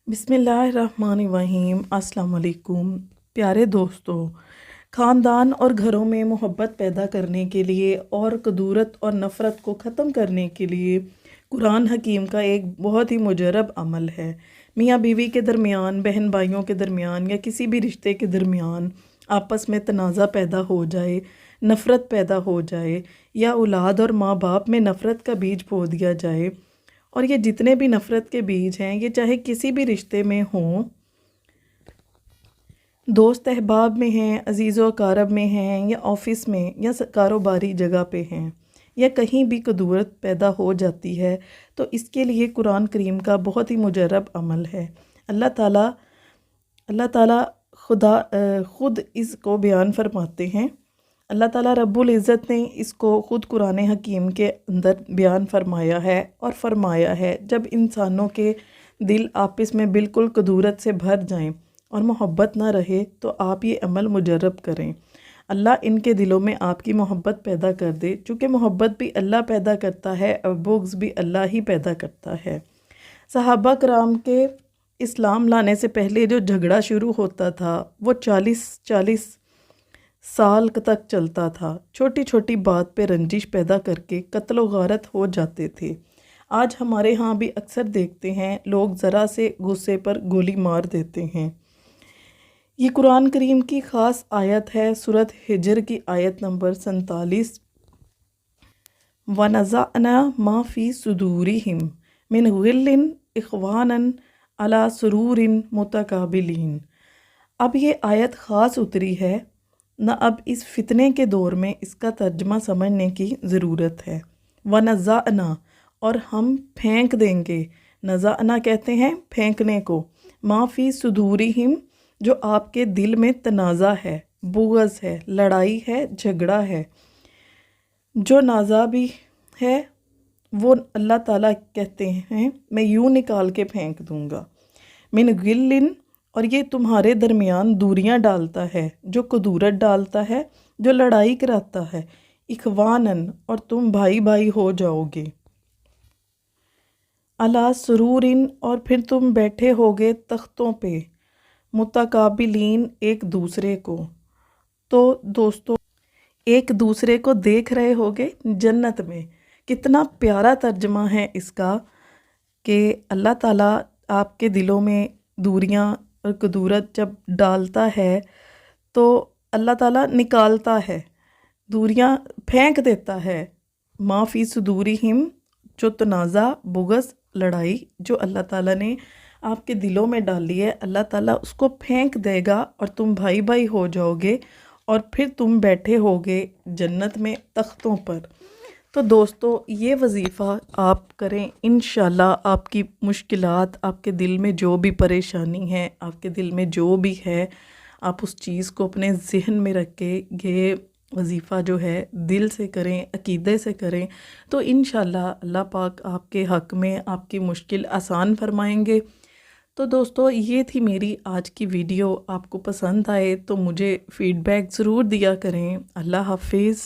बिस्मिल्लाहिर्रहमानिर्रहीम। अस्सलाम वालेकुम। प्यारे दोस्तों, ख़ानदान और घरों में मोहब्बत पैदा करने के लिए और कदूरत और नफ़रत को ख़त्म करने के लिए कुरान हकीम का एक बहुत ही मुजरब अमल है। मियाँ बीवी के दरमियान, बहन भाइयों के दरमियान या किसी भी रिश्ते के दरमियान आपस में तनाज़ा पैदा हो जाए, नफ़रत पैदा हो जाए या औलाद और माँ बाप में नफ़रत का बीज बो दिया जाए, और ये जितने भी नफ़रत के बीज हैं ये चाहे किसी भी रिश्ते में हों, दोस्त अहबाब में हैं, अजीज़ व अकारब में हैं, या ऑफ़िस में या कारोबारी जगह पे हैं, या कहीं भी कदूरत पैदा हो जाती है, तो इसके लिए कुरान करीम का बहुत ही मुजरब अमल है। अल्लाह ताला ख़ुद इसको बयान फरमाते हैं। अल्लाह ताला रब्बुल इज़्ज़त ने इसको ख़ुद कुरान हकीम के अंदर बयान फरमाया है और फरमाया है, जब इंसानों के दिल आपस में बिल्कुल कदूरत से भर जाएं और मोहब्बत ना रहे तो आप ये अमल मुजर्रब करें। अल्लाह इनके दिलों में आपकी मोहब्बत पैदा कर दे, चूँकि मोहब्बत भी अल्लाह पैदा करता है और बुग़्ज़ भी अल्लाह ही पैदा करता है। सहाबा कराम के इस्लाम लाने से पहले जो झगड़ा शुरू होता था वो 40 साल तक चलता था। छोटी छोटी बात पे रंजिश पैदा करके कत्ल व गारत हो जाते थे। आज हमारे यहाँ भी अक्सर देखते हैं लोग ज़रा से गुस्से पर गोली मार देते हैं। ये कुरान करीम की ख़ास आयत है, सूरत हिजर की आयत नंबर 47। वनज़अना मा फ़ी सुदूरिहिम मिन गिल्लिन इख़वानन अला सुरूरिन मुतकाबिलीन। अब ये आयत ख़ास उतरी है ना, अब इस फितने के दौर में इसका तर्जमा समझने की ज़रूरत है। वनज़अना, और हम फेंक देंगे। नज़अना कहते हैं फेंकने को। माफ़ी सुदूरिहिम, जो आपके दिल में तनाज़ा है, बुग़्ज़ है, लड़ाई है, झगड़ा है, जो नाज़ा भी है, वो अल्लाह ताला कहते हैं मैं यूँ निकाल के फेंक दूँगा। मिन गिल्लिन, और ये तुम्हारे दरमियान दूरियां डालता है, जो कदूरत डालता है, जो लड़ाई कराता है। इख़वानन, और तुम भाई भाई हो जाओगे। अला सुरूरिन, और फिर तुम बैठे होगे तख्तों पे। मुतकाबिलीन, एक दूसरे को। तो दोस्तों, एक दूसरे को देख रहे होगे जन्नत में। कितना प्यारा तर्जमा है इसका कि अल्लाह ताला आपके दिलों में दूरियां और कदूरत जब डालता है तो अल्लाह ताला निकालता है, दूरियां फेंक देता है। माफ़ी सुदूरिहिम, जो तनाज़ा, बुग़्ज़, लड़ाई जो अल्लाह ताला ने आपके दिलों में डाली है, अल्लाह ताला उसको फेंक देगा और तुम भाई भाई हो जाओगे, और फिर तुम बैठे होगे जन्नत में तख्तों पर। तो दोस्तों, ये वज़ीफ़ा आप करें, इंशाल्लाह आपकी मुश्किलात, आपके दिल में जो भी परेशानी है, आपके दिल में जो भी है, आप उस चीज़ को अपने ज़हन में रख के ये वज़ीफ़ा जो है दिल से करें, अक़ीदे से करें, तो इंशाल्लाह अल्लाह पाक आपके हक़ में आपकी मुश्किल आसान फरमाएंगे। तो दोस्तों, ये थी मेरी आज की वीडियो। आपको पसंद आए तो मुझे फ़ीडबैक ज़रूर दिया करें। अल्लाह हाफ़िज़।